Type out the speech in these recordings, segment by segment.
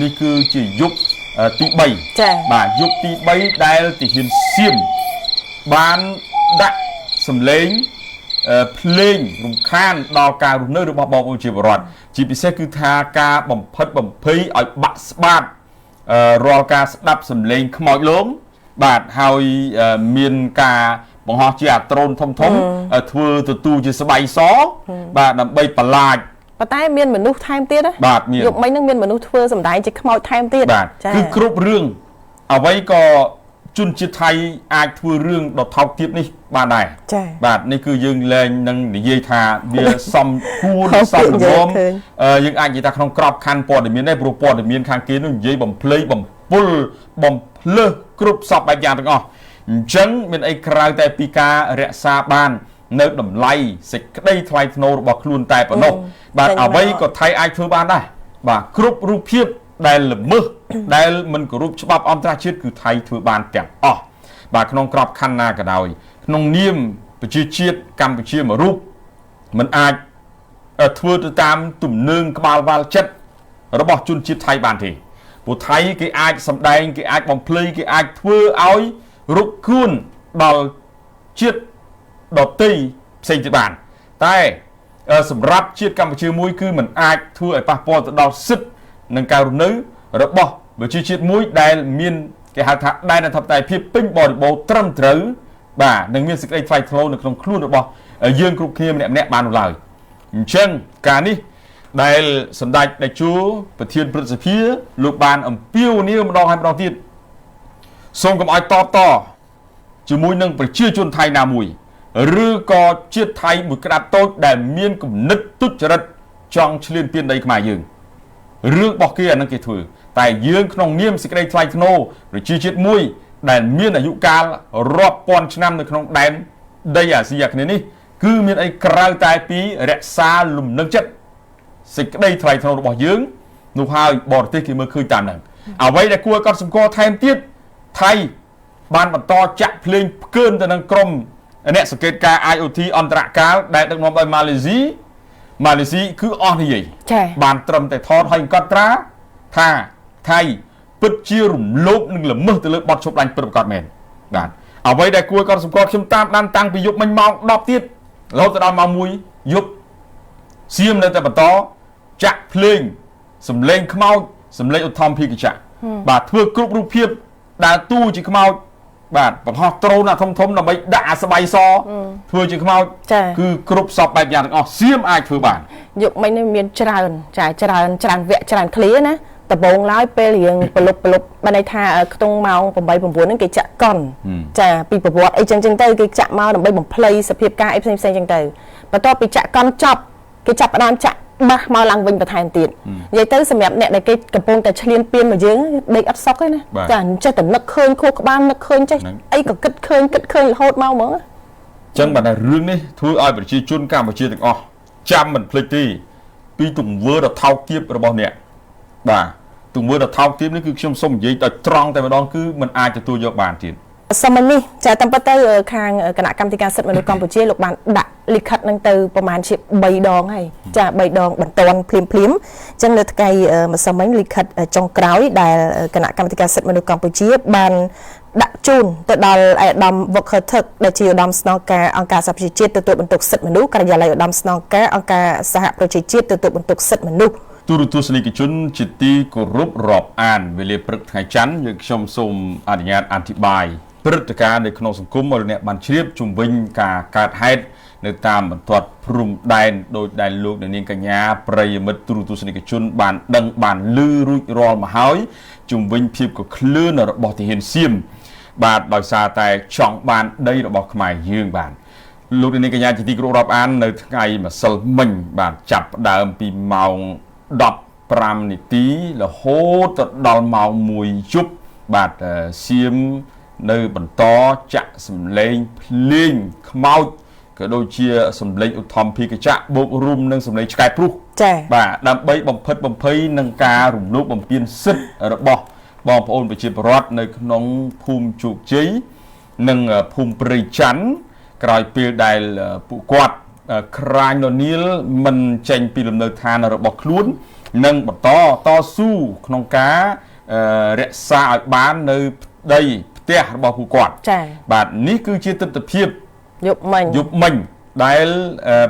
នេះគឺជាយុគទី3បាទយុគទី3ដែលទាហានសៀមបានដាក់សម្លេងភ្លេងរំខានដល់ការរស់នៅរបស់បងប្អូនជាពលរដ្ឋជាពិសេសគឺថាការបំផិតបំភ័យឲ្យបាក់ស្បាតរាល់ការស្ដាប់សម្លេងខ្មោចលងបាទហើយមានការបង្ហោះជាអាដ្រូនធំធ្វើទទួលជាស្បៃសបាទដើម្បីបន្លាចប៉ុន្តែមានមនុស្សថែមទៀតណាបាទយុគមិញហ្នឹងមានមនុស្សធ្វើសម្ដែងជាខ្មោចថែមទៀតបាទគឺគ្រប់រឿងអ្វីក៏ជនជាតិថៃអាចធ្វើរឿងដ៏ថោកទាបនេះបានដែរបាទនេះគឺយើងលែងនឹងនិយាយថាវាសំគួរសំរំយើងអាចនិយាយថាក្នុងក្របខ័ណ្ឌព័ត៌មានដែរព្រោះព័ត៌មានខាងគេនោះនិយាយបំភ្លៃបំពុលបំភ្លើសគ្រប់សពបែបយ៉ាងទាំងអស់អញ្ចឹងមានអីក្រៅតែពីការរក្សាបាននៅតម្លៃសេចក្តីថ្លៃថ្នូររបស់ខ្លួនតែប៉ុណ្ណោះបាទអ្វីក៏ថៃអាចធ្វើបានដែរបាទគ្រប់រូបភាពដែលល្មើសដែលមិនគោរពច្បាប់អន្តរជាតិគឺថៃធ្វើបានទាំងអស់បាទក្នុងក្របខ័ណ្ឌណាក៏ដោយក្នុងនាមប្រជាជាតិកម្ពុជាមួយរូបមិនអាចធ្វើទៅតាមទំនឹងក្បាលវ៉ាល់ចិត្តរបស់ជនជាតិថៃបានទេព្រោះថៃគេអាចសម្ដែងគេអាចបំភ្លៃគេអាចធ្វើឲ្យរុកគួនដល់ជាតិដតីផ្សេងទៀតបានតែសម្រាប់ជាតិកម្ពុជាមួយគឺมันអាចធ្វើឲ្យប៉ះពាល់ទៅដល់សិទ្ធិនិងការរស់នៅរបស់ប្រជាជាតិមួយដែលមានគេហៅថាដែនអធិបតេយ្យភាពពេញបរិបូរណ៍ត្រឹមត្រូវបាទនិងមានសេចក្តីថ្លៃថ្នូរនៅក្នុងខ្លួនរបស់យើងគ្រប់គ្នាម្នាក់ៗបាននោះឡើយអញ្ចឹងការនេះដែលសម្ដេចតេជោប្រធានព្រឹទ្ធសភាលោកបានអំពាវនាវម្ដងហើយម្ដងទៀតសូមកុំឲ្យតបជាមួយនឹងប្រជាជនថៃណាមួយឬក៏ជាតិថៃមួយក្តាប់តូចដែលមានគំនិតទុច្ចរិតចង់ឈ្លានពានដីខ្មែរយើងរឿងរបស់គេអានឹងគេធ្វើតែយើងក្នុងនាមសេចក្តីថ្លៃថ្នូរប្រជាជាតិមួយដែលមានអាយុកាលរាប់ពាន់ឆ្នាំនៅក្នុងដែនដីអាស៊ីអាគ្នេយ៍នេះគឺមានអីក្រៅតែពីរក្សាលំនឹងចិត្តសេចក្តីថ្លៃថ្នូររបស់យើងនោះហើយបរទេសគេមើលឃើញតាមហ្នឹងអ្វីដែលគួរឲ្យកត់សម្គាល់ថែមទៀតថៃបានបន្តចាក់ភ្លេងផ្កើនទៅនឹងក្រុមអ្នកសង្កេតការ IoT អន្តរកាលដែលដឹកនាំដោយម៉ាឡេស៊ីគឺអស់និយាយបានត្រឹមតែថតហើយកត់ត្រាថាថៃពិតជារំលោភនិងល្មើសទៅលើបទឈប់ដាច់ពិតប្រាកដមែនបាទអ្វីដែលគួរឲ្យកត់សម្គាល់ខ្ញុំតាមដានតាំងពីយប់មិញម៉ោង10ទៀតរហូតដល់ម៉ោង1យប់សៀមនៅតែបន្តចាក់ភ្លេងសំឡេងខ្មោចសំឡេងឧទ្ធម្ភាគចក្របាទធ្វើគ្រប់រូបភាពដើរតួជាខ្មោចបាទបង្ហោះដ្រូនអាធំដើម្បីដាក់អាស្បៃសធ្វើជាខ្មោចគឺគ្រប់សពបែបយ៉ាងទាំងអស់សៀមអាចធ្វើបានយុគមិញនេះមានច្រើនច្រើនវគ្គច្រើនឃ្លាណាដំបូងឡើយពេលរៀងប្រលប់បានន័យថាខ្ទង់ម៉ោង8 9ហ្នឹងគេចាក់កុនចាពីប្រវត្តិអីចឹងទៅគេចាក់មកដើម្បីបំភ្លៃសភាពការអីផ្សេងចឹងទៅបន្ទាប់ពីចាក់កុនចប់គេចាប់ផ្ដើមចាក់បាសមកឡើងវិញបន្ថែមទៀតនិយាយទៅសម្រាប់អ្នកដែលគេកំពុងតែឈ្លានពានមកយើងដេកអត់សុខទេណាចាចេះតែនឹកឃើញខួរក្បាលនឹកឃើញចេះអីក៏គិតឃើញរហូតមកហ្មងអញ្ចឹងបាទរឿងនេះធ្វើឲ្យប្រជាជនកម្ពុជាទាំងអស់ចាំមិនភ្លេចទេពីទង្វើដ៏ថោកទាបរបស់អ្នកបាទទង្វើដ៏ថោកទាបនេះគឺខ្ញុំសូមនិយាយដល់ត្រង់តែម្ដងគឺมันអាចទទួលយកបានទៀតសមនេះចាតាមពិតទៅខាងគណៈកម្មាធិការសិទ្ធិមនុស្សកម្ពុជាលោកបានដាក់លិខិតនឹងទៅប្រហែលជា3ដងហើយចា3ដងបន្ទាន់ភ្លាមអញ្ចឹងនៅថ្ងៃម្សិលមិញលិខិតចុងក្រោយដែលគណៈកម្មាធិការសិទ្ធិមនុស្សកម្ពុជាបានដាក់ជូនទៅដល់អាដាមវ៉ុកខឺថឹកដែលជាឧត្តមស្នងការអង្គការសហប្រជាជាតិទទួលបន្ទុកសិទ្ធិមនុស្សការិយាល័យឧត្តមស្នងការអង្គការសហប្រជាជាតិទទួលបន្ទុកសិទ្ធិមនុស្សទូរទស្សនិកជនជាទីគោរពរាប់អានវេលាព្រឹកថ្ងៃច័ន្ទយើងខ្ញុំសូមអនុញ្ញាតអធិប្បាយព្រឹត្តិការណ៍នៅក្នុងសង្គមរបស់អ្នកបានជ្រាបជំវិញការកើតហេតុនៅតាមបន្ទាត់ព្រំដែនដោយដែលលោកនាងកញ្ញាប្រិយមិត្តទូរទស្សនិកជនបានដឹងបានឮរួចរាល់មកហើយជំវិញភាពកក្លឿនរបស់ទាហានសៀមបាទដោយសារតែចង់បានដីរបស់ខ្មែរយើងបានលោកនាងកញ្ញាជាទីគោរពរាប់អាននៅថ្ងៃម្សិលមិញបាទចាប់ផ្ដើមពីម៉ោង15នាទីរហូតដល់ម៉ោង1យប់បាទសៀមនៅបន្តចាក់សម្លេងភ្លេងខ្មោចក៏ដូចជាសម្លេងឧទ្ធម្ភាគចក្របូករួមនឹងសម្លេងឆ្កែព្រុសបាទដើម្បីបំផិតបំភ័យនឹងការរំលោភបំពានសិទ្ធិរបស់បងប្អូនប្រជាពលរដ្ឋនៅក្នុងភូមិជោគជ័យនិងភូមិព្រៃច័ន្ទក្រោយពេលដែលពួកគាត់ ក្រាញ់ននីលមិនចេញពីលំនៅឋានរបស់ខ្លួននិងបន្តតស៊ូក្នុងការរក្សាឲ្យបាននៅដីផ្ទះរបស់ពួកគាត់ចា៎បាទនេះគឺជាទស្សនវិជ្ជាយប់មិញដែល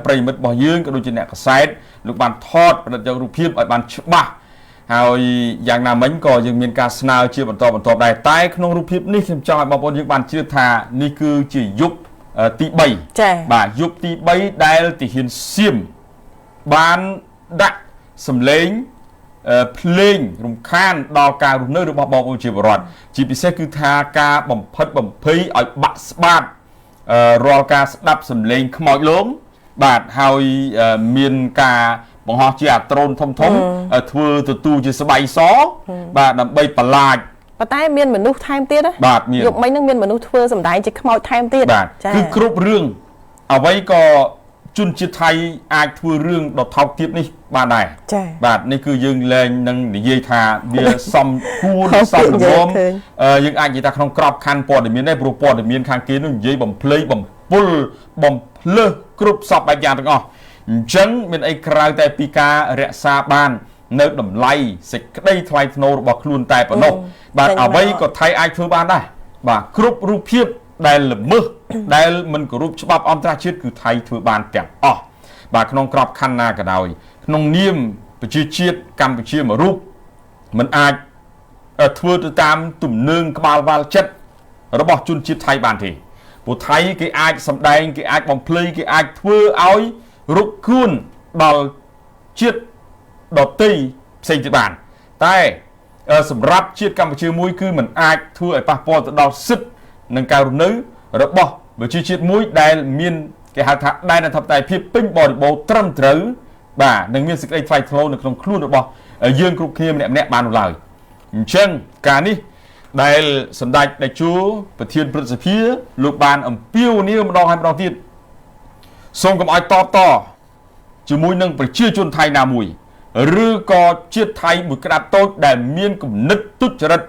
ប្រិមិត្តរបស់យើងក៏ដូចជាអ្នកកសែតលោកបានថតផលិតយករូបភាពឲ្យបានច្បាស់ហើយយ៉ាងណាមិញក៏យើងមានការស្នើជាបន្តបន្ទាប់ដែរតែក្នុងរូបភាពនេះខ្ញុំចង់ឲ្យបងប្អូនយើងបានជ្រាបថានេះគឺជាយប់ទី3ចា៎បាទយប់ទី3ដែលទាហានសៀមបានដាក់សម្លេងភ្លេងរំខានដល់ការរស់នៅរបស់បងប្អូនជាពលរដ្ឋជាពិសេសគឺថាការបំផិតបំភ័យឲ្យបាក់ស្បាតរាល់ការស្ដាប់សម្លេងខ្មោចលងបាទហើយមានការបង្ហោះជាអាដ្រូនធំធ្វើទទួលជាស្បៃសបាទដើម្បីបន្លាចប៉ុន្តែមានមនុស្សថែមទៀតណាបាទយប់មិញហ្នឹងមានមនុស្សធ្វើសម្ដែងជាខ្មោចថែមទៀតបាទគឺគ្រប់រឿងអ្វីក៏ជនជាតិថៃអាចធ្វើរឿងដ៏ថោកទាបនេះបានដែរចា៎បាទនេះគឺយើងលែងនឹងនិយាយថាវាសមគួរសមរម្យយើងអាចនិយាយថាក្នុងក្របខ័ណ្ឌព័ត៌មានដែរព្រោះព័ត៌មានខាងគេនោះនិយាយបំភ្លៃបំពុលបំភ្លើសគ្រប់សពបែបយ៉ាងទាំងអស់អញ្ចឹងមានអីក្រៅតែពីការរក្សាបាននៅតម្លៃសេចក្តីថ្លៃថ្នូររបស់ខ្លួនតែប៉ុណ្ណោះបាទអ្វីក៏ថៃអាចធ្វើបានដែរបាទគ្រប់រូបភាពដែលល្មើសដែលមិនគោរពច្បាប់អន្តរជាតិគឺថៃធ្វើបានទាំងអស់បាទក្នុងក្របខ័ណ្ឌណាក៏ដោយក្នុងនាមប្រជាជាតិកម្ពុជាមួយរូបមិនអាចធ្វើទៅតាមទំនឹងក្បាលវ៉ាល់ចិត្តរបស់ជនជាតិថៃបានទេព្រោះថៃគេអាចសម្ដែងគេអាចបំភ្លៃគេអាចធ្វើឲ្យរុកគួនដល់ជាតិដទៃផ្សេងទៀតបានតែសម្រាប់ជាតិកម្ពុជាមួយគឺមិនអាចធ្វើឲ្យប៉ះពាល់ទៅដល់សិទ្ធិនិងការរស់នៅរបស់ប្រជាជាតិមួយដែលមានគេហៅថាដែនអធិបតេយ្យភាពពេញបរិបូរណ៍ត្រឹមត្រូវបាទនិងមានសេចក្តីថ្លៃថ្នូរនៅក្នុងខ្លួនរបស់យើងគ្រប់គ្នាម្នាក់ៗបាននោះឡើយអញ្ចឹងការនេះដែលសម្ដេចតេជោប្រធានព្រឹទ្ធសភាលោកបានអំពាវនាវម្ដងហើយម្ដងទៀតសូមកុំឲ្យតបជាមួយនឹងប្រជាជនថៃណាមួយឬក៏ជាតិថៃមួយក្តាប់តូចដែលមានគំនិតទុច្ចរិត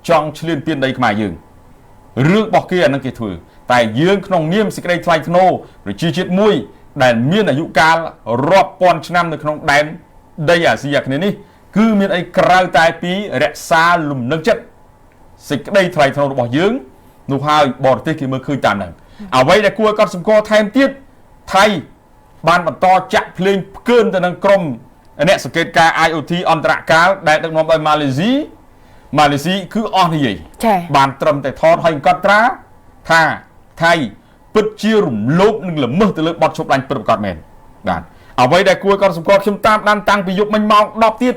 ចង់ឈ្លានពានដីខ្មែរយើងរឿងរបស់គេអានឹងគេធ្វើតែយើងក្នុងនាមសេចក្តីថ្លៃថ្នូរប្រជាជាតិមួយដែលមានអាយុកាលរាប់ពាន់ឆ្នាំនៅក្នុងដែនដីអាស៊ីអាគ្នេយ៍នេះគឺមានអីក្រៅតែពីរក្សាលំនឹងចិត្តសេចក្តីថ្លៃថ្នូររបស់យើងនោះហើយបរទេសគេមើលឃើញតាមហ្នឹងអ្វីដែលគួរឲ្យកត់សម្គាល់ថែមទៀតថៃបានបន្តចាក់ភ្លេងផ្កើនទៅនឹងក្រុមអ្នកសង្កេតការ IoT អន្តរកាលដែលដឹកនាំដោយម៉ាឡេស៊ីគឺអស់និយាយបានត្រឹមតែថតហើយកត់ត្រាថាថៃពិតជារំលោភនិងល្មើសទៅលើបទឈប់ដាច់ពិតប្រាកដមែនបាទអ្វីដែលគួរឲ្យកត់សម្គាល់ខ្ញុំតាមដានតាំងពីយប់មិញម៉ោង10ទៀត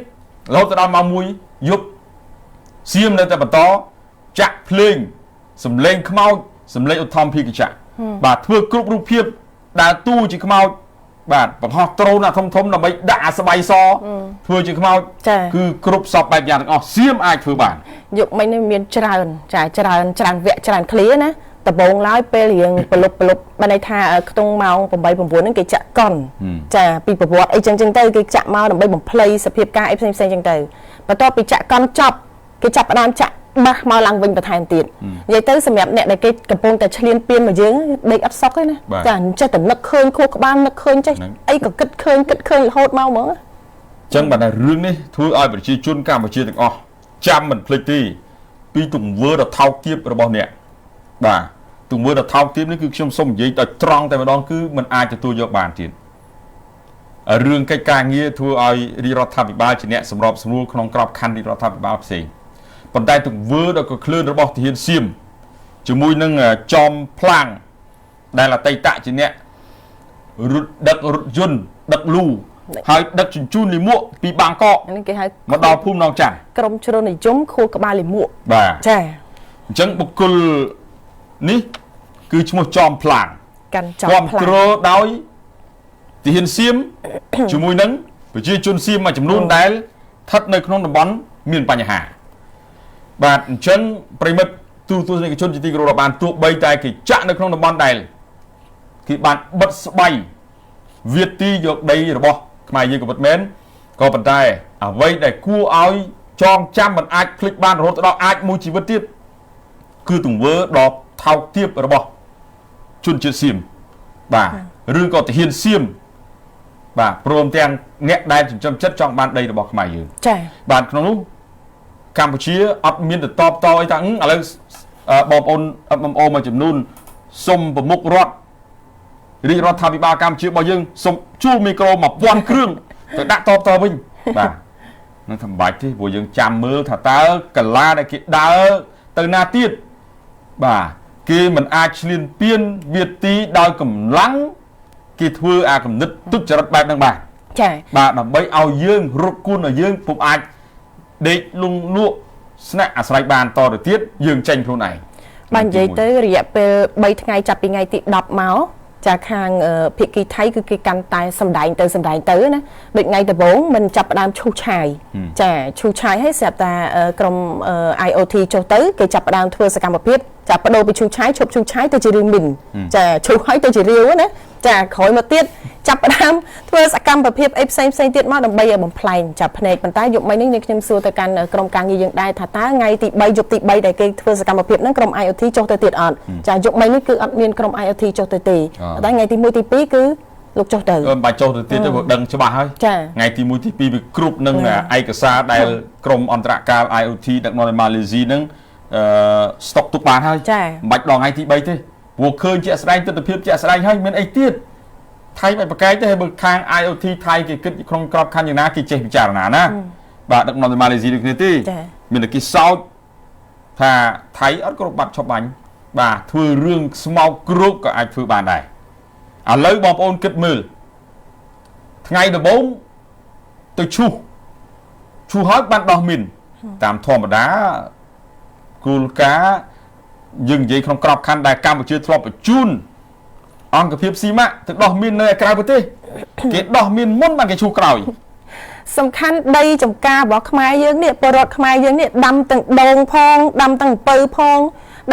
រហូតដល់ម៉ោង1យប់សៀមនៅតែបន្តចាក់ភ្លេងសំឡេងខ្មោចសំឡេងឧទ្ធម្ភាគចក្របាទធ្វើគ្រប់រូបភាពដើរតួជាខ្មោចបាទបង្ហោះដ្រូនអាធំដើម្បីដាក់អាស្បៃសធ្វើជាខ្មោចគឺគ្រប់សពបែបយ៉ាងទាំងអស់សៀមអាចធ្វើបានយប់មិញនេះមានច្រើនច្រើនវគ្គច្រើនឃ្លាណាដំបូងឡើយពេលរៀងប្រលប់បានន័យថាខ្ទង់ម៉ោង8 9ហ្នឹងគេចាក់កុនចាពីប្រវត្តិអីចឹងទៅគេចាក់មកដើម្បីបំភ្លៃសភាពការអីផ្សេងចឹងទៅបន្ទាប់ពីចាក់កុនចប់គេចាប់ផ្ដើមចាក់បាសមកឡើងវិញបន្ថែមទៀតនិយាយទៅសម្រាប់អ្នកដែលគេកំពុងតែឈ្លានពានមកយើងដេកអត់សុខទេណាចាចេះតែនឹកឃើញខួរក្បាលនឹកឃើញចេះអីក៏គិតឃើញរហូតមកហ្មងអញ្ចឹងបាទរឿងនេះធ្វើឲ្យប្រជាជនកម្ពុជាទាំងអស់ចាំមិនភ្លេចទេពីទង្វើដ៏ថោកទាបរបស់អ្នកបាទទង្វើដ៏ថោកទាបនេះគឺខ្ញុំសូមនិយាយដល់ត្រង់តែម្ដងគឺมันអាចទទួលយកបានទៀតរឿងកិច្ចការងារធ្វើឲ្យរាជរដ្ឋាភិបាលជាអ្នកសម្របសម្រួលក្នុងក្របខ័ណ្ឌរាជរដ្ឋាភិបាលផ្សេងប៉ុន្តែទង្វើដ៏កក្លឿនរបស់ទាហានសៀមជាមួយនឹងចំផ្លាំងដែលអតីតជាអ្នកដឹករថយន្តដឹកលូហើយដឹកជញ្ជូនលិមួកពីបាងកកនេះគេហៅមកដល់ភូមិនងចាស់ក្រុមជ្រុលនិយមខួរក្បាលលិមួកបាទចាអញ្ចឹងបុគ្គលនេះគឺឈ្មោះចំផ្លាំងកាន់ចំផ្លាំងគ្រប់គ្រងដោយទាហានសៀមជាមួយនឹងប្រជាជនសៀមមួយចំនួនដែលស្ថិតនៅក្នុងតំបន់មានបញ្ហាបាទអញ្ចឹងប្រិមិត្តទូទស្សនិកជនជាទីគោរពបានទោះបីតែគេចាក់នៅក្នុងតំបន់ដែលគេបានបិទស្បៃវាទីយកដីរបស់ខ្មែរយើងក៏ពិតមែនក៏ប៉ុន្តែអ្វីដែលគួរឲ្យចងចាំមិនអាចភ្លេចបានរហូតដល់អាចមួយជីវិតទៀតគឺទង្វើដ៏ថោកទាបរបស់ជនជាតិសៀមបាទ ឬក៏ទាហានសៀមបាទព្រមទាំងអ្នកដែលចិញ្ចឹមចិត្តចង់បានដីរបស់ខ្មែរយើងចា៎បាទក្នុងនោះកម្ពុជាអត់មានទៅតបតអីថាឥឡូវបងប្អូនMMO មួយចំនួនសុំប្រមុខរដ្ឋរាជរដ្ឋាភិបាលកម្ពុជារបស់យើងសុំជួលមីក្រូ1000គ្រឿងទៅដាក់តបតវិញបាទនឹងថាមិនបាច់ទេព្រោះយើងចាំមើលថាតើកលាដែលគេដើរទៅណាទៀតបាទគេមិនអាចឈ្លានពានវាទីដោយកម្លាំងគេធ្វើអាគំនិតទុច្ចរិតបែបហ្នឹងបាទចា៎បាទដើម្បីឲ្យយើងរត់គួនឲ្យយើងពុំអាចដេកលងលក់ស្នាក់អាស្រ័យបានតទៅទៀតយើងចេញខ្លួនឯងបាទនិយាយទៅរយៈពេល3ថ្ងៃចាប់ពីថ្ងៃទី10មកចាខាងភាគីថៃគឺគេកាន់តែសម្ដែងទៅណាដូចថ្ងៃដំបូងមិនចាប់ផ្ដើមឈូសឆាយចាឈូសឆាយឲ្យស្រាប់តែក្រុម IoT ចុះទៅគេចាប់ផ្ដើមធ្វើសកម្មភាពចាបដូរពីឈូសឆាយឈប់ឈូសឆាយទៅជារឿងមីនចាឈូសឲ្យទៅជារាវណាចាក្រោយមកទៀតចាប់ផ្ដើមធ្វើសកម្មភាពអីផ្សេងទៀតមកដើម្បីឲ្យបំផ្លែងចាប់ភ្នែកប៉ុន្តែយប់មិញនេះខ្ញុំសួរទៅកាន់ក្រុមការងារយើងដែរថាតើថ្ងៃទី3យប់ទី3ដែលគេធ្វើសកម្មភាពហ្នឹងក្រុម IoT ចុះទៅទៀតអត់ចាយប់មិញនេះគឺអត់មានក្រុម IoT ចុះទៅទេតែថ្ងៃទី1ទី2គឺលោកចុះទៅមិនបាច់ចុះទៅទៀតទេព្រោះដឹងច្បាស់ហើយថ្ងៃទី1ទី2វាគ្រប់នឹងឯកសារដែលក្រុមអន្តរការ IoT ដឹកនាំដោយម៉ាឡេស៊ីហ្នឹងស្តុកទុកបានហើយមិនបាច់ដល់ថ្ងៃទី3ទេព្រោះឃើញជាក់ស្ដែងទស្សនវិជ្ជាជាក់ស្ដែងហើយមានអីទៀតថៃមិនប្រកែកទេហើយបើខាង IoT ថៃគេគិតក្នុងក្របខ័ណ្ឌយ៉ាងណាគេចេះពិចារណាណាបាទដឹកនាំដោយម៉ាឡេស៊ីដូចគ្នាទេមានតែគេសោចថាថៃអត់គ្រប់បាត់ឈប់បាញ់បាទធ្វើរឿងស្មោកគ្រោកក៏អាចធ្វើបានដែរឥឡូវបងប្អូនគិតមើលថ្ងៃដំបូងទៅឈូសហើយបានដោះមីនតាមធម្មតាគោលការណ៍យើងនិយាយក្នុងក្របខ័ណ្ឌដែលកម្ពុជាធ្លាប់បញ្ជូនអង្គភាពស៊ីម៉ាក់ទៅដោះមីននៅក្រៅប្រទេសគេដោះមីនមុនបានគេឈូសក្រោយសំខាន់ដីចំការរបស់ខ្មែរយើងនេះពលរដ្ឋខ្មែរយើងនេះដាំទាំងដូងផងដាំទាំងអំពៅផង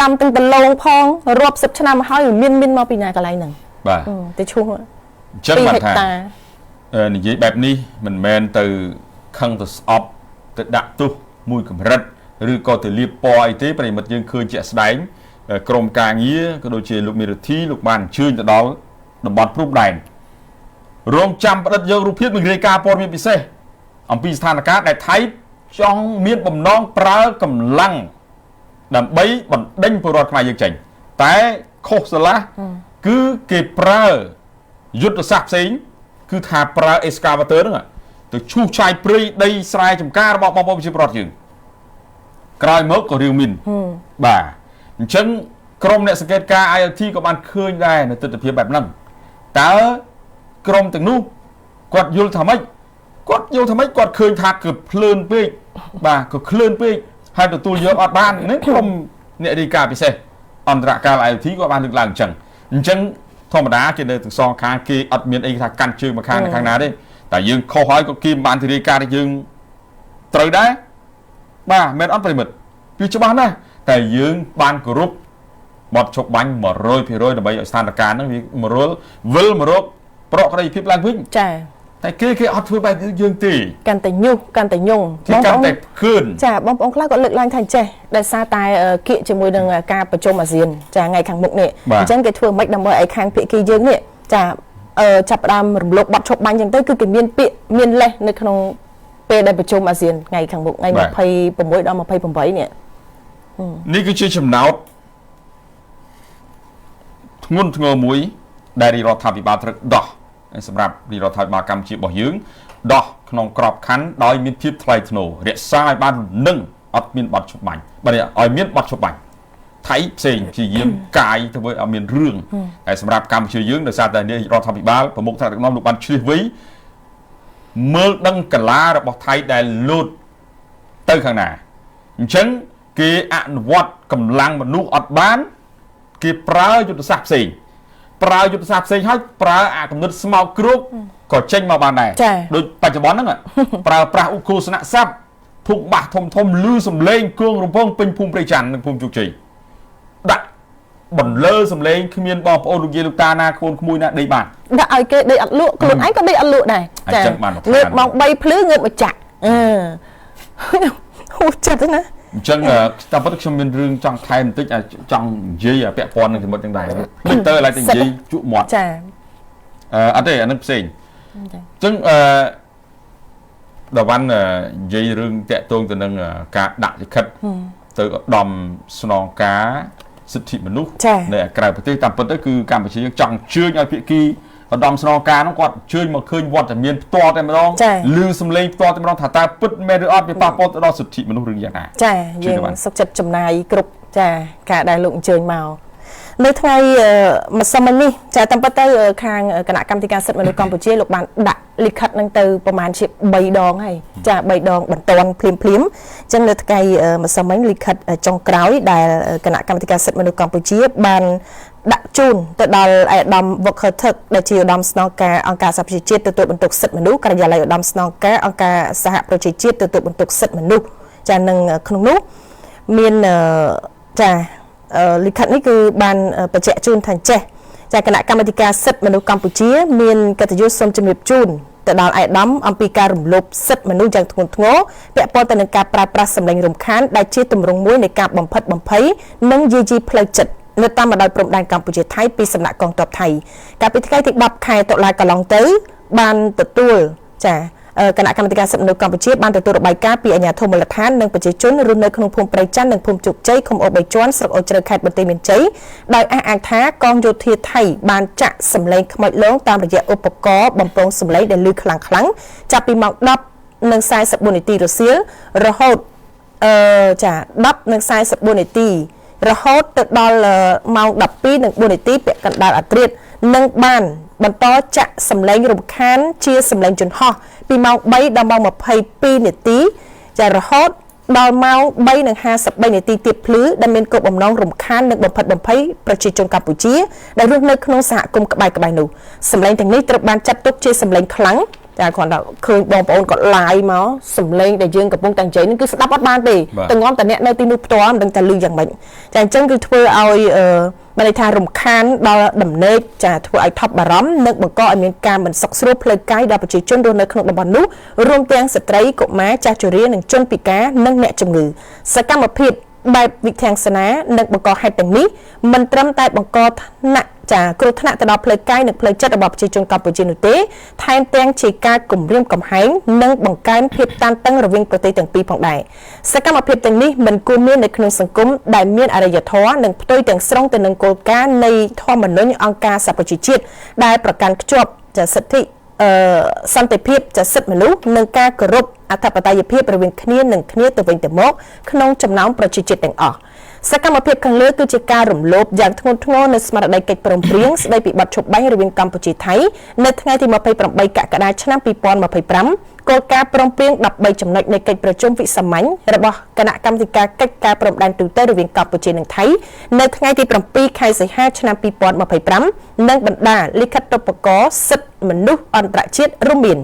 ដាំទាំងដលងផងរាប់សិបឆ្នាំមកហើយមានមកពីណាកន្លែងហ្នឹងបាទទៅឈូសអញ្ចឹងបានថានិយាយបែបនេះមិនមែនទៅខឹងទៅស្អប់ទៅដាក់ទោសមួយកម្រិតឬក៏ទៅលៀបពណ៌អីទេប្រិមិត្តយើងឃើញជាក់ស្ដែងក្រុមការងារក៏ដូចជាលោកមេរធីលោកបានអញ្ជើញទៅដល់តំបន់ព្រំដែនរងចាំផ្ដិតយករូបភាពនិងរាយការណ៍ព័ត៌មានពិសេសអំពីស្ថានភាពដែលថៃចង់មានបំណងប្រើកម្លាំងដើម្បីបណ្ដេញពលរដ្ឋខ្មែរយើងចេញតែខុសស្រឡះគឺគេប្រើយុទ្ធសាស្ត្រផ្សេងគឺថាប្រើ excavator ហ្នឹងទៅឈូសឆាយព្រៃដីស្រែចម្ការរបស់បងប្អូនប្រជាពលរដ្ឋយើងក្រោយមកក៏រឿងមីនបាទអញ្ចឹងក្រុមអ្នកសង្កេតការ IoT ក៏បានឃើញដែរនៅទស្សនវិជ្ជាបែបហ្នឹងតើក្រុមទាំងនោះគាត់យល់ថាម៉េចគាត់ឃើញថាគឺភ្លើនពេកបាទក៏ភ្លើនពេកហើយទទួលយកអត់បាននេះក្រុមអ្នករាយការណ៍ពិសេសអន្តរការ IoT ក៏បានលើកឡើងអញ្ចឹងធម្មតាគេនៅទាំងសងខាងគេអត់មានអីថាកាន់ជើងមកខាងណាទេតែយើងខុសហើយក៏គេមិនបានរាយការណ៍ឲ្យយើងត្រូវដែរបាទមិនអត់ប្រិមិត្តវាច្បាស់ណាស់តែយើងបានគោរពបទឈប់បាញ់ 100% ដើម្បីឲ្យស្ថានភាពហ្នឹងវាមករកប្រកក្តីភាពឡើងវិញចាតែគេអត់ធ្វើបែបយើងទេកាន់តែញុះកាន់តែញងបងប្អូនតែខឿនចាបងប្អូនខ្លះក៏លើកឡើងថាចេះដោយសារតែគៀកជាមួយនឹងការប្រជុំអាស៊ានចាថ្ងៃខាងមុខនេះអញ្ចឹងគេធ្វើមិនដើម្បីឲ្យខាងភាគីយើងនេះចាចាប់ផ្ដើមរំលោភបទឈប់បាញ់អញ្ចឹងទៅគឺគេមានពាក្យមានលេសនៅក្នុងពេលដែលប្រជុំអាស៊ានថ្ងៃខាងមុខថ្ងៃ26ដល់28នេះនេះគឺជាចំណោទធ្ងន់ធ្ងរមួយដែលរដ្ឋាភិបាលត្រូវដោះសម្រាប់រដ្ឋាភិបាលកម្ពុជារបស់យើងដោះក្នុងក្របខ័ណ្ឌដោយមានភាពថ្លៃថ្នូររក្សាឲ្យបាននឹងអត់មានបទឈប់បាញ់បើឲ្យមានបទឈប់បាញ់ថៃផ្សេងព្យាយាមកាយធ្វើឲ្យមានរឿងតែសម្រាប់កម្ពុជាយើងដោយសារតែរដ្ឋាភិបាលប្រមុខថ្នាក់ដឹកនាំលោកបានឆ្លៀសវៃមើលដឹងកលារបស់ថៃដែលលោតទៅខាងណាអញ្ចឹងគេអនុវត្តកម្លាំងមនុស្សអត់បានគេប្រើយុទ្ធសាស្ត្រផ្សេងហើយប្រើអាគំនិតស្មោកគ្រោកក៏ចេញមកបានដែរដូចបច្ចុប្បន្នហ្នឹងប្រើប្រាស់ឧបករណ៍ស្នាក់ស័ព្ទធុកបាសធំលឺសំឡេងគួងរំពងពេញភូមិព្រៃច័ន្ទនិងភូមិជោគជ័យដាក់បន្លឺសំឡេងគ្មានបងប្អូនលោកយាយលោកតាណាក្មួយណាដេកបានដាក់ឲ្យគេដេកអត់លក់ខ្លួនឯងក៏ដេកអត់លក់ដែរចាងើបម៉ោង3ភ្លឺងើបមកចាក់ហូចចិត្តណាអញ្ចឹងតាមពិតខ្ញុំមានរឿងចង់ថែមបន្តិចចង់និយាយពាក់ព័ន្ធនឹងសមុទ្រទាំងដែរមិនទៅឡើយតែនិយាយជក់មាត់ចា អត់ទេអានឹងផ្សេងអញ្ចឹងដល់វ៉ាន់និយាយរឿងតាក់ទងទៅនឹងការដាក់លិខិតទៅឧត្តមស្នងការសិទ្ធិមនុស្សនៅក្រៅប្រទេសតាមពិតទៅគឺកម្ពុជាយើងចង់ជឿញឲ្យភាគីឧត្តមស្នងការនោះគាត់ជឿញមកឃើញវត្តមានផ្ទាល់តែម្ដងឮសំឡេងផ្ទាល់តែម្ដងថាតើពិតមែនឬអត់វាប៉ះពាល់ទៅដល់សិទ្ធិមនុស្សឬយ៉ាងណាចាយើងសុខចិត្តចំណាយគ្រប់ចាការដែលលោកអញ្ជើញមកនៅថ្ងៃម្សិលមិញនេះចាតាមពិតទៅខាងគណៈកម្មាធិការសិទ្ធិមនុស្សកម្ពុជាលោកបានដាក់លិខិតនឹងទៅប្រហែលជា3ដងហើយចា3ដងបន្ទាន់ភ្លាមអញ្ចឹងនៅថ្ងៃម្សិលមិញលិខិតចុងក្រោយដែលគណៈកម្មាធិការសិទ្ធិមនុស្សកម្ពុជាបានដាក់ជូនទៅដល់ឯកឧត្តមវុកខឺថឹកដែលជាឧត្តមស្នងការអង្គការសហប្រជាជាតិទទួលបន្ទុកសិទ្ធិមនុស្សការិយាល័យឧត្តមស្នងការអង្គការសហប្រជាជាតិទទួលបន្ទុកសិទ្ធិមនុស្សចានឹងក្នុងនោះមានចាលិខិតនេះគឺបានបញ្ជាក់ជូនថាចេះចាគណៈកម្មាធិការសិទ្ធិមនុស្សកម្ពុជាមានកិត្តិយសសូមជំរាបជូនទៅដល់ឯកឧត្តមអំពីការរំលោភសិទ្ធិមនុស្សយ៉ាងធ្ងន់ធ្ងរពាក់ព័ន្ធទៅនឹងការប្រើប្រាស់សម្លេងរំខានដែលជាទម្រង់មួយនៃការបំផិតបំភ័យនិងយាយីផ្លូវចិត្តនៅតាមបណ្ដោយព្រំដែនកម្ពុជាថៃពីសំណាក់កងទ័ពថៃកាលពីថ្ងៃទី10ខែតុលាកន្លងទៅបានទទួលចាគណៈកម្មាធិការសិទ្ធិមនុស្សកម្ពុជាបានទទួលរបាយការណ៍ពីអាជ្ញាធរមូលដ្ឋាននិងប្រជាជនរស់នៅក្នុងភូមិព្រៃច័ន្ទនិងភូមិជោគជ័យឃុំអូ3ជាន់ស្រុកអូជ្រៅខេត្តបន្ទាយមានជ័យដោយអះអាងថាកងយោធាថៃបានចាក់សម្លេងខ្មោចលងតាមរយៈឧបករណ៍បំពងសម្លេងដែលឮខ្លាំងចាប់ពីម៉ោង10:44នាទីរសៀលរហូតចា10:44នាទីរហូតទៅដល់ម៉ោង12:04នាទីពាក់កណ្ដាលអាធ្រាត្រនិងបានបន្តចាក់សម្លេងរំខានជាសម្លេងយន្តហោះពីម៉ោង3ដល់ម៉ោង22នាទីចារហូតដល់ម៉ោង3:53នាទីទៀតភ្លឺដែលមានគោលបំណងរំខាននិងបំផិតបំភ័យប្រជាជនកម្ពុជាដែលរស់នៅក្នុងសហគមន៍ក្បែរនោះសម្លេងទាំងនេះត្រូវបានចាត់ទុកជាសម្លេងខ្លាំងចាគាត់ថាឃើញបងប្អូនគាត់ឡាយមកសម្លេងដែលយើងកំពុងតែនិយាយនេះគឺស្ដាប់អត់បានទេទាំងងំតអ្នកនៅទីនោះផ្ទាល់មិនដឹងថាឮយ៉ាងម៉េចចាអញ្ចឹងគឺធ្វើឲ្យបានន័យថារំខានដល់ដំណេកចាធ្វើឲ្យថប់បារម្ភនិងបង្កឲ្យមានការមិនសុខស្រួលផ្លូវកាយដល់ប្រជាជនរស់នៅក្នុងតំបន់នោះរួមទាំងស្ត្រីកុមារចាស់ជរានិងជនពិការនិងអ្នកជំងឺសកម្មភាពបែបវិធានសាសនានិងបង្កហេតុទាំងនេះមិនត្រឹមតែបង្កថ្នាក់ចាគ្រោះថ្នាក់ទៅដល់ផ្លូវកាយនិងផ្លូវចិត្តរបស់ប្រជាជនកម្ពុជានោះទេថែមទាំងជាការគំរាមកំហែងនិងបង្កើនភាពតានតឹងរវាងប្រទេសទាំងពីរផងដែរសកម្មភាពទាំងនេះមិនគួរមាននៅក្នុងសង្គមដែលមានអរិយធម៌និងផ្ទុយទាំងស្រុងទៅនឹងគោលការណ៍នៃធម្មនុញ្ញអង្គការសហប្រជាជាតិដែលប្រកាន់ខ្ជាប់ចាសិទ្ធិសន្តិភាពចាសិទ្ធិមនុស្សនិងការគោរពអធិបតេយ្យភាពរវាងគ្នានិងគ្នាទៅវិញទៅមកក្នុងចំណោមប្រជាជាតិទាំងអស់សកម្មភាពខាងលើគឺជាការរំលោភយ៉ាងធ្ងន់ធ្ងរនៅស្មារតីកិច្ចព្រមព្រៀងស្តីពីបទឈប់បាញ់រវាងកម្ពុជាថៃនៅថ្ងៃទី28កក្កដាឆ្នាំ2025គោលការណ៍ព្រមព្រៀង13ចំណុចនៃកិច្ចប្រជុំវិសាមញ្ញរបស់គណៈកម្មាធិការកិច្ចការព្រំដែនទូតរវាងកម្ពុជានិងថៃនៅថ្ងៃទី7ខែសីហាឆ្នាំ2025និងបណ្ដាលិខិតតុបករសិទ្ធិមនុស្សអន្តរជាតិរួមមាន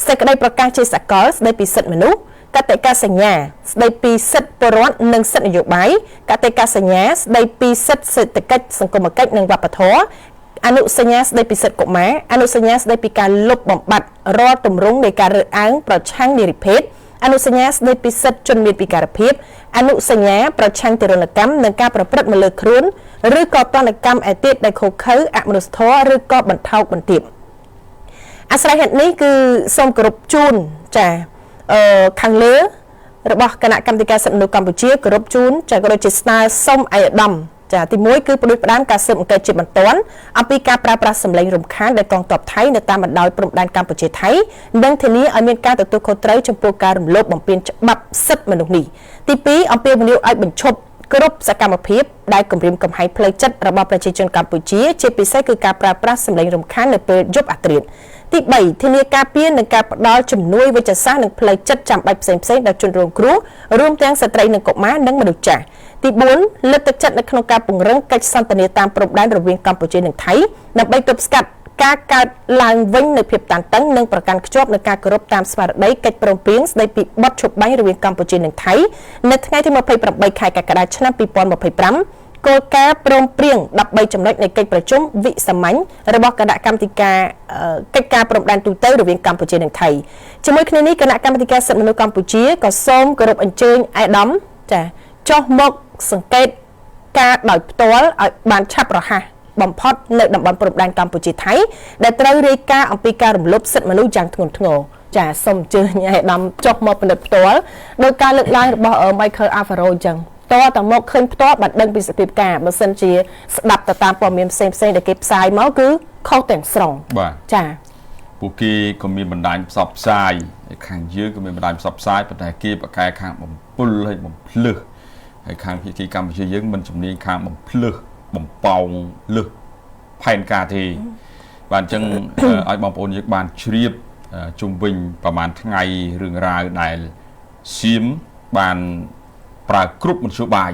សេចក្តីប្រកាសជាសកលស្តីពីសិទ្ធិមនុស្សកតិកាសញ្ញាស្តីពីសិទ្ធិពលរដ្ឋនិងសិទ្ធិនយោបាយកតិកាសញ្ញាស្តីពីសិទ្ធិសេដ្ឋកិច្ចសង្គមគិច្ចនិងវប្បធម៌អនុសញ្ញាស្តីពីសិទ្ធិកុមារអនុសញ្ញាស្តីពីការលុបបំបាត់រាល់ទម្រង់នៃការរើសអើងប្រឆាំងនារីភេទអនុសញ្ញាស្តីពីសិទ្ធិជនមានពិការភាពអនុសញ្ញាប្រឆាំងទារុណកម្មនិងការប្រព្រឹត្តមកលើខ្លួនឬក៏ទណ្ឌកម្មឯទៀតដែលខុសខើអមនុស្សធម៌ឬក៏បន្ថោកបន្ទាបអាស្រ័យហេតុនេះគឺសូមគោរពជូនចាខាងលើរបស់គណៈកម្មាធិការសិទ្ធិមនុស្សកម្ពុជាគោរពជូនចាក៏ដូចជាស្នើសុំឯកឧត្តមចាទី1គឺផ្ដួចផ្ដើមការស៊ើបអង្កេតជាបន្ទាន់អំពីការប្រើប្រាស់សម្លេងរំខានដែលកងទ័ពថៃនៅតាមបណ្ដោយព្រំដែនកម្ពុជាថៃនិងធានាឲ្យមានការទទួលខុសត្រូវចំពោះការរំលោភបំពានច្បាប់សិទ្ធិមនុស្សនេះទី2អំពាវនាវឲ្យបញ្ឈប់គ្រប់សកម្មភាពដែលគំរាមកំហែងផ្លូវចិត្តរបស់ប្រជាជនកម្ពុជាជាពិសេសគឺការប្រើប្រាស់សម្លេងរំខាននៅពេលយប់អាធ្រាត្រទី3ធានាការពារនិងការផ្ដល់ជំនួយវិជ្ជសាស្ត្រនិងផ្លូវចិត្តចាំបាច់ផ្សេងៗដល់ជនរងគ្រោះរួមទាំងស្ត្រីនិងកុមារនិងមនុស្សចាស់ទី4លើកទឹកចិត្តនៅក្នុងការពង្រឹងកិច្ចសន្ទនាតាមព្រំដែនរវាងកម្ពុជានិងថៃដើម្បីទប់ស្កាត់ការកើតឡើងវិញនៃភាពតានតឹងនិងប្រកាន់ខ្ជាប់នឹងការគោរពតាមស្មារតីកិច្ចព្រមព្រៀងស្តីពីបទឈប់បាញ់រវាងកម្ពុជានិងថៃនៅថ្ងៃទី28ខែកក្កដាឆ្នាំ2025គោលការណ៍ព្រមព្រៀង13ចំណុចនៃកិច្ចប្រជុំវិសាមញ្ញរបស់គណៈកម្មាធិការកិច្ចការព្រំដែនទូតរវាងកម្ពុជានិងថៃជាមួយគ្នានេះគណៈកម្មាធិការសិទ្ធិមនុស្សកម្ពុជាក៏សូមគោរពអញ្ជើញអាយដាមចាចុះមកសង្កេតការដោយផ្ទាល់ឲ្យបានឆាប់រហ័ស បំផុតនៅតំបន់ព្រំដែនកម្ពុជាថៃដែលត្រូវរាយការណ៍អំពីការរំលោភសិទ្ធិមនុស្សយ៉ាងធ្ងន់ធ្ងរចាសូមអញ្ជើញឲ្យអាដាមចុះមកពិនិត្យផ្ទាល់ដោយការលើកឡើងរបស់ Michael Alvaro អញ្ចឹងតើមកឃើញផ្ទាល់បានដឹងពីសភាពការបើសិនជាស្ដាប់ទៅតាមព័ត៌មានផ្សេងៗដែលគេផ្សាយមកគឺខុសទាំងស្រុងចាពួកគេក៏មានបណ្ដាញផ្សព្វផ្សាយខាងយើងក៏មានបណ្ដាញផ្សព្វផ្សាយប៉ុន្តែគេបកកែខាងបំពុលហើយបំភ្លឺហើយខាងភាគីកម្ពុជាយើងមិនជំនាញខាងបំភ្លឺបំប៉ោងលឹះផែនការទេបាទអញ្ចឹងឲ្យបងប្អូនយើងបានជ្រាបជុំវិញប្រហែលថ្ងៃរឿងរ៉ាវដែលសៀមបានប្រើគ្រប់មធ្យោបាយ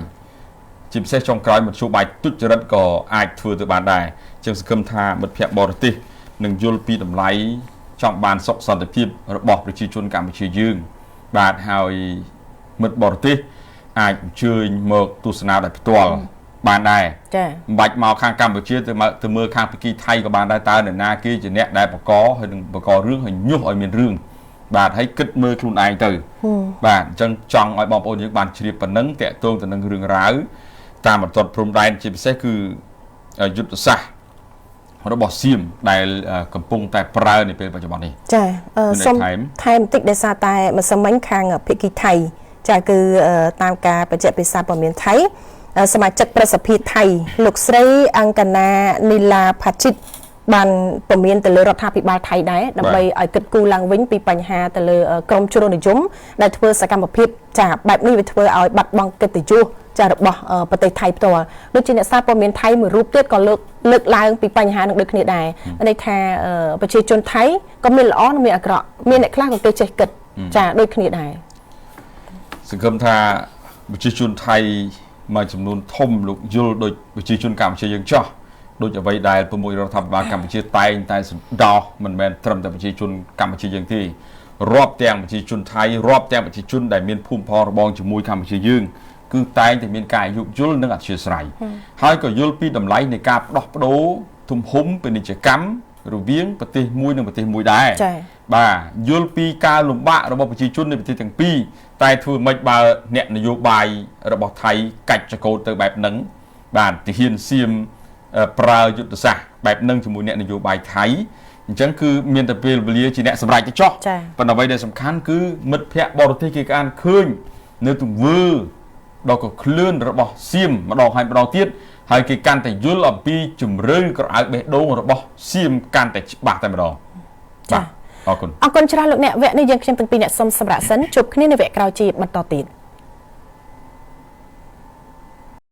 ជាពិសេសចុងក្រោយមធ្យោបាយទុច្ចរិតក៏អាចធ្វើទៅបានដែរជាងសង្ឃឹមថាមិត្តភ័ក្តិបរទេសនឹងយល់ពីតម្លៃចង់បានសុខសន្តិភាពរបស់ប្រជាជនកម្ពុជាយើងបាទហើយមិត្តបរទេសអាចអញ្ជើញមកទស្សនាដោយផ្ទាល់បានដែរចា៎មិនបាច់មកខាងកម្ពុជាទៅមើលខាងភាគីថៃក៏បានដែរតើអ្នកណាគេជាអ្នកដែលបកហើយនឹងបករឿងឲ្យញុះឲ្យមានរឿងបាទហើយគិតមើលខ្លួនឯងទៅបាទអញ្ចឹងចង់ឲ្យបងប្អូនយើងបានជ្រាបប៉ុណ្ណឹងតាក់ទងទៅនឹងរឿងរ៉ាវតាមបន្ទាត់ព្រំដែនជាពិសេសគឺយុទ្ធសាស្ត្ររបស់សៀមដែលកំពុងតែប្រើនៅពេលបច្ចុប្បន្ននេះចាសូមថែមបន្តិចដោយសារតែម្សិលមិញខាងភាគីថៃចាគឺតាមការបញ្ជាក់ពីសារព័ត៌មានថៃសមាជិកប្រសិទ្ធិថៃលោកស្រីអង្គណានីឡាផាជីតបានពមៀនទៅលើរដ្ឋាភិបាលថៃដែរដើម្បីឲ្យគិតគូរឡើងវិញពីបញ្ហាទៅលើក្រមជ្រុលនិយមដែលធ្វើសកម្មភាពចាបែបនេះវាធ្វើឲ្យបាត់បង់កិត្តិយសចារបស់ប្រទេសថៃផ្ទាល់ដូចជាអ្នកសារព័ត៌មានថៃមួយរូបទៀតក៏លើកឡើងពីបញ្ហានឹងដូចគ្នាដែរន័យថាប្រជាជនថៃក៏មានល្អនិងមានអាក្រក់មានអ្នកខ្លះក៏គេចេះគិតចាដូចគ្នាដែរសង្ឃឹមថាប្រជាជនថៃមួយចំនួនធំលោកយល់ដូចប្រជាជនកម្ពុជាយើងចោះដូចអ្វីដែលប្រមួយរដ្ឋាភិបាលកម្ពុជាតែងតែសដោះមិនមែនត្រឹមតែប្រជាជនកម្ពុជាយើងទេរាប់ទាំងប្រជាជនថៃរាប់ទាំងប្រជាជនដែលមានភូមិផលរបងជាមួយកម្ពុជាយើងគឺតែងតែមានការយោគយល់និងអធ្យាស្រ័យហើយក៏យល់ពីតម្លៃនៃការផ្ដោះប្ដូរទំហំពាណិជ្ជកម្មរវាងប្រទេសមួយនិងប្រទេសមួយដែរបាទយល់ពីការលំបាករបស់ប្រជាជននៃប្រទេសទាំងពីរតែធ្វើម៉េចបើអ្នកនយោបាយរបស់ថៃកាច់ចកោតទៅបែបហ្នឹងបាទទាហានសៀមប្រើយុទ្ធសាស្ត្របែបហ្នឹងជាមួយអ្នកនយោបាយថៃអញ្ចឹងគឺមានតែពេលវេលាជាអ្នកសម្រេចទៅចោះប៉ុន្តែអ្វីដែលសំខាន់គឺមិត្តភ័ក្តិបរទេសគេអានឃើញនៅទង្វើដ៏ក៏ក្លឿនរបស់សៀមម្ដងហើយម្ដងទៀតហើយគេកាន់តែយល់អំពីជំរឿនក្រអៅបេះដូងរបស់សៀមកាន់តែច្បាស់តែម្ដងបាទអរគុណច្រើនលោកអ្នកវគ្គនេះយើងខ្ញុំទាំងពីរអ្នកសូមសម្រាប់សិនជួបគ្នានៅវគ្គក្រោយជាបន្តទៀត